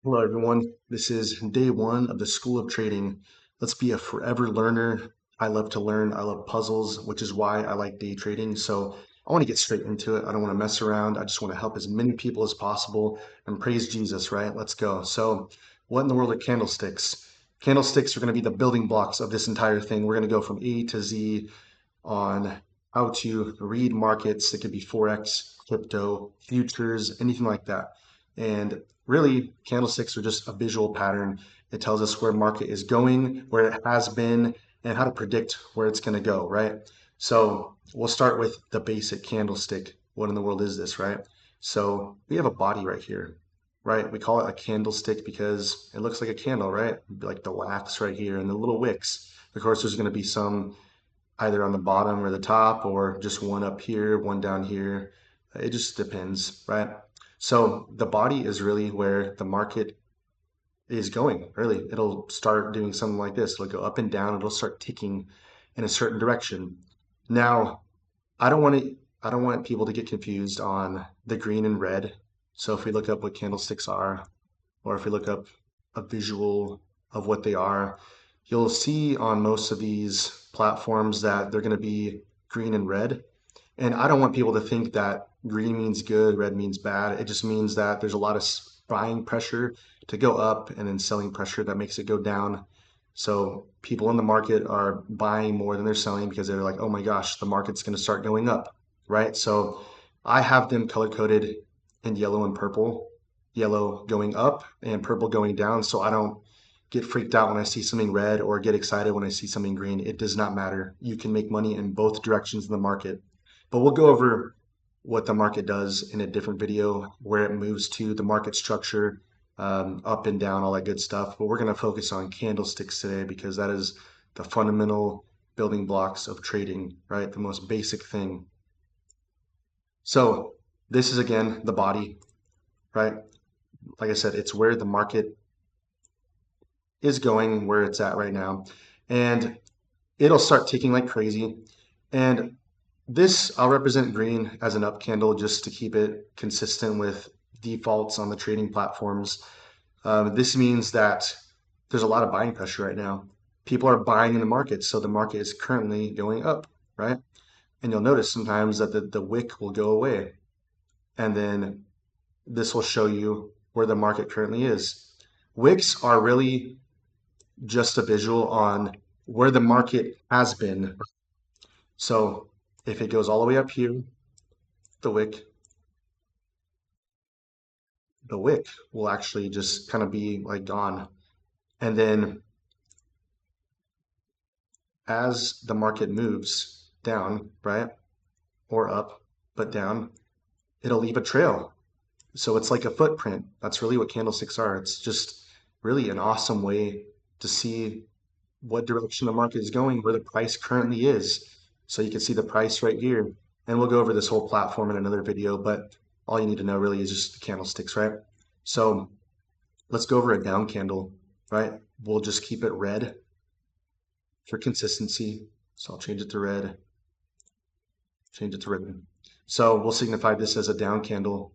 Hello, everyone. This is day one of the School of Trading. Let's be a forever learner. I love to learn. I love puzzles, which is why I like day trading. So I want to get straight into it. I don't want to mess around. I just want to help as many people as possible and praise Jesus, right? Let's go. So, what in the world are candlesticks? Candlesticks are going to be the building blocks of this entire thing. We're going to go from A to Z on how to read markets. It could be Forex, crypto, futures, anything like that. And really, candlesticks are just a visual pattern. It tells us where market is going, where it has been, and how to predict where it's going to go, right? So we'll start with the basic candlestick. What in the world is this, right? So we have a body right here, right? We call it a candlestick because it looks like a candle, right? Like the wax right here and the little wicks. Of course, there's going to be some either on the bottom or the top, or just one up here, one down here. It just depends, right? So the body is really where the market is going. Really, it'll start doing something like this. It'll go up and down. It'll start ticking in a certain direction. Now, I don't want to. I don't want people to get confused on the green and red. So if we look up what candlesticks are, or if we look up a visual of what they are, you'll see on most of these platforms that they're going to be green and red. And I don't want people to think that green means good, red means bad. It just means that there's a lot of buying pressure to go up and then selling pressure that makes it go down. So people in the market are buying more than they're selling because they're like, oh my gosh, the market's going to start going up, right? So I have them color coded in yellow and purple, yellow going up and purple going down. So I don't get freaked out when I see something red or get excited when I see something green. It does not matter. You can make money in both directions in the market. But we'll go over what the market does in a different video, where it moves to, the market structure, up and down, all that good stuff. But we're going to focus on candlesticks today because that is the fundamental building blocks of trading, right? The most basic thing. So this is again the body, right? Like I said, it's where the market is going, where it's at right now. And it'll start ticking like crazy. And this, I'll represent green as an up candle just to keep it consistent with defaults on the trading platforms. This means that there's a lot of buying pressure right now. People are buying in the market, so the market is currently going up, right? And you'll notice sometimes that the wick will go away. And then this will show you where the market currently is. Wicks are really just a visual on where the market has been. So if it goes all the way up here, the wick, the wick will actually just kind of be like gone. And then as the market moves down, right, or up, but down, it'll leave a trail. So it's like a footprint. That's really what candlesticks are. It's just really an awesome way to see what direction the market is going, where the price currently is. So you can see the price right here. And we'll go over this whole platform in another video, but all you need to know really is just the candlesticks, right? So let's go over a down candle, right? We'll just keep it red for consistency. So I'll change it to red, change it to red. So we'll signify this as a down candle.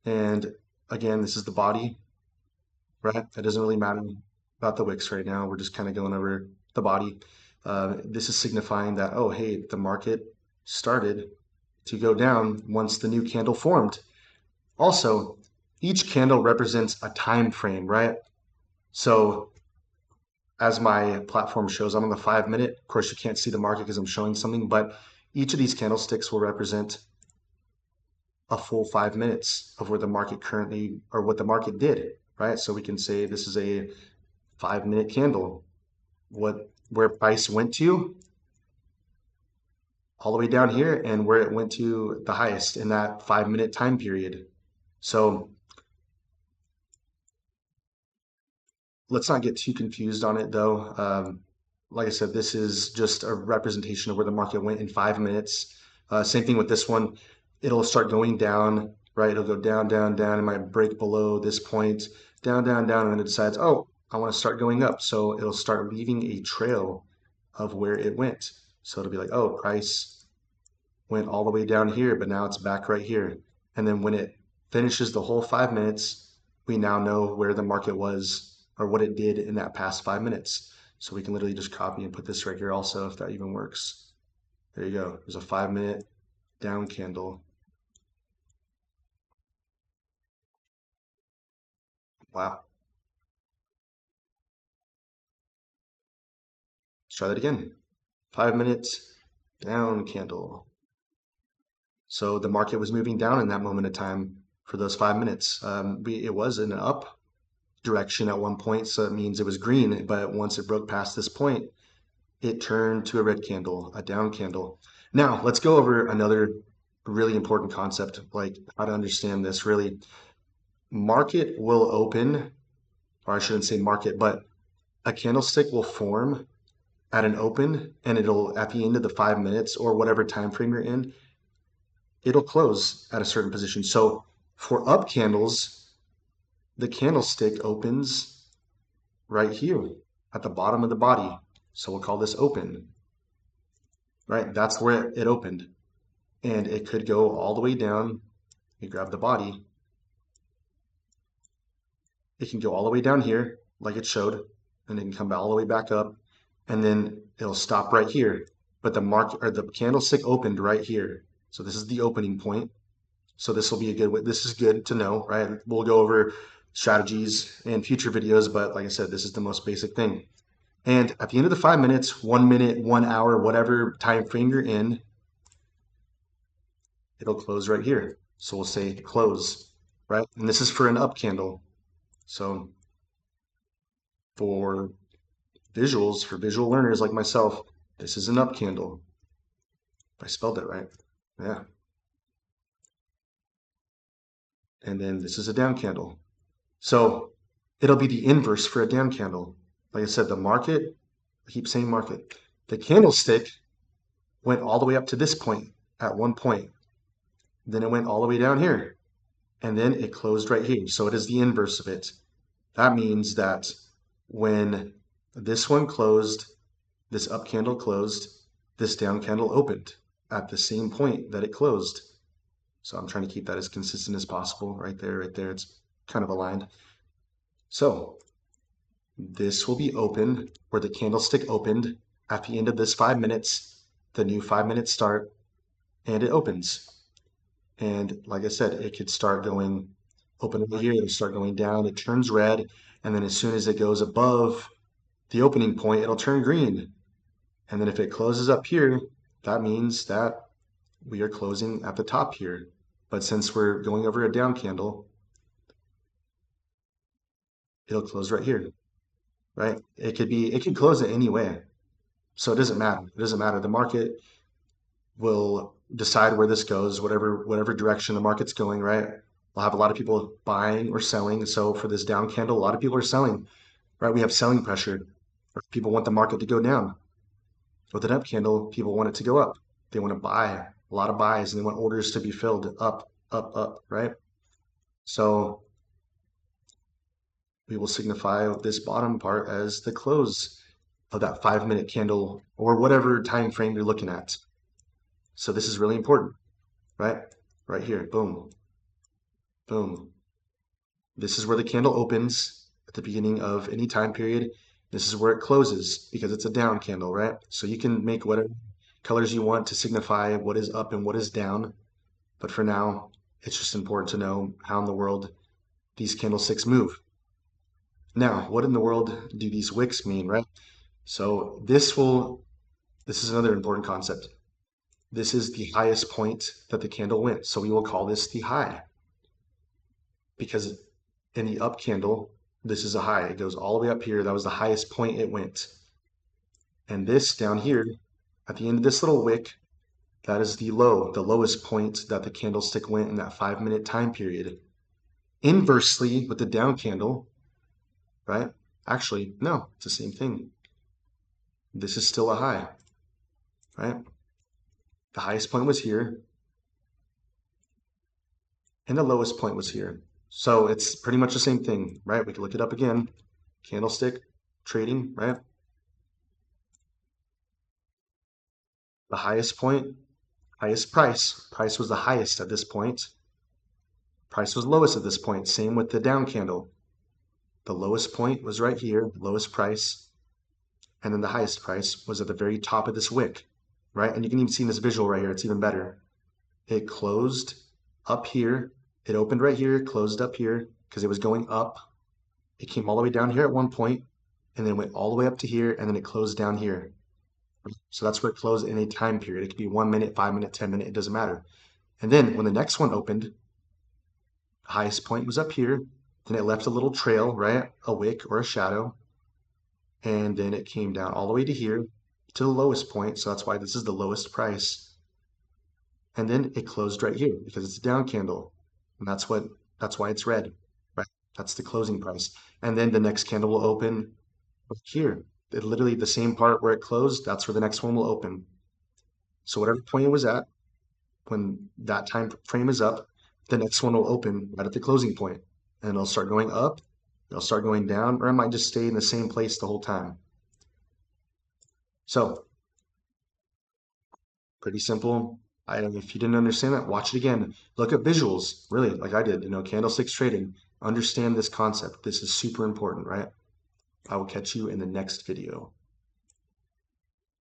And again, this is the body, right? That doesn't really matter about the wicks right now. We're just kind of going over the body. This is signifying that, oh, hey, the market started to go down once the new candle formed. Also, each candle represents a time frame, right? So as my platform shows, I'm on the 5 minute. Of course, you can't see the market because I'm showing something, but each of these candlesticks will represent a full 5 minutes of where the market currently, or what the market did, right? So we can say this is a 5 minute candle. Where price went to all the way down here and where it went to the highest in that 5 minute time period. So let's not get too confused on it though. Like I said, this is just a representation of where the market went in 5 minutes. Same thing with this one. It'll start going down, right? It'll go down, down, down. It might break below this point, down, down, down, and then it decides, oh, I want to start going up. So it'll start leaving a trail of where it went. So it'll be like, oh, price went all the way down here, but now it's back right here. And then when it finishes the whole 5 minutes, we now know where the market was or what it did in that past 5 minutes. So we can literally just copy and put this right here also if that even works. There you go. There's a 5 minute down candle. Wow. Let's try that again. 5 minutes down candle. So the market was moving down in that moment of time for those 5 minutes. It was in an up direction at one point, so it means it was green. But once it broke past this point, it turned to a red candle, a down candle. Now, let's go over another really important concept, like how to understand this really. Market will open, or I shouldn't say market, but a candlestick will form at an open and it'll at the end of the 5 minutes or whatever time frame you're in, it'll close at a certain position. So for up candles, the candlestick opens right here at the bottom of the body. So we'll call this open, right? That's where it opened. And it could go all the way down. You grab the body. It can go all the way down here, like it showed, and it can come all the way back up, and then it'll stop right here. But the mark or the candlestick opened right here. So this is the opening point. So this will be a good, this is good to know, right? We'll go over strategies in future videos, but like I said, this is the most basic thing. And at the end of the 5 minutes, 1 minute, 1 hour, whatever time frame you're in, it'll close right here. So we'll say close, right? And this is for an up candle. So for visuals, for visual learners like myself, this is an up candle. If I spelled it right. Yeah. And then this is a down candle. So it'll be the inverse for a down candle. Like I said, the market, I keep saying market, the candlestick went all the way up to this point at one point. Then it went all the way down here. And then it closed right here. So it is the inverse of it. That means that when this one closed, this up candle closed, this down candle opened at the same point that it closed. So I'm trying to keep that as consistent as possible right there, right there. It's kind of aligned. So this will be open where the candlestick opened at the end of this 5 minutes, the new 5 minutes start, and it opens. And like I said, it could start going open over here, it'll start going down, it turns red, and then as soon as it goes above the opening point, it'll turn green. And then if it closes up here, that means that we are closing at the top here. But since we're going over a down candle, it'll close right here, right? It could close it any way. So it doesn't matter. It doesn't matter. The market will decide where this goes, whatever direction the market's going, right? We'll have a lot of people buying or selling. So for this down candle, a lot of people are selling, right? We have selling pressure. People want the market to go down. With an up candle, people want it to go up. They want to buy a lot of buys and they want orders to be filled up, up, up, right? So we will signify this bottom part as the close of that 5 minute candle or whatever time frame you're looking at. So this is really important, right? Right here, boom, boom. This is where the candle opens at the beginning of any time period. This is where it closes because it's a down candle, right? So you can make whatever colors you want to signify what is up and what is down. But for now, it's just important to know how in the world these candlesticks move. Now, what in the world do these wicks mean, right? So this is another important concept. This is the highest point that the candle went. So we will call this the high because in the up candle, this is a high. It goes all the way up here. That was the highest point it went. And this down here, at the end of this little wick, that is the low, the lowest point that the candlestick went in that 5 minute time period. Inversely, with the down candle, right? Actually, no, it's the same thing. This is still a high, right? The highest point was here, and the lowest point was here. So it's pretty much the same thing, right? We can look it up again. Candlestick trading, right? The highest point, highest price. Price was the highest at this point. Price was lowest at this point. Same with the down candle. The lowest point was right here, lowest price, and then the highest price was at the very top of this wick, right? And you can even see in this visual right here, it's even better. It closed up here. It opened right here, closed up here because it was going up. It came all the way down here at one point, and then went all the way up to here, and then it closed down here. So that's where it closed in a time period. It could be 1 minute, 5 minute, 10 minute, it doesn't matter. And then when the next one opened, highest point was up here. Then it left a little trail, right? A wick or a shadow. And then it came down all the way to here to the lowest point. So that's why this is the lowest price. And then it closed right here because it's a down candle. And that's why it's red, right? That's the closing price. And then the next candle will open here. It literally the same part where it closed, that's where the next one will open. So whatever point it was at, when that time frame is up, the next one will open right at the closing point. And it'll start going up, it'll start going down, or it might just stay in the same place the whole time. So pretty simple. If you didn't understand that, watch it again. Look at visuals, really, like I did, candlesticks trading. Understand this concept. This is super important, right? I will catch you in the next video.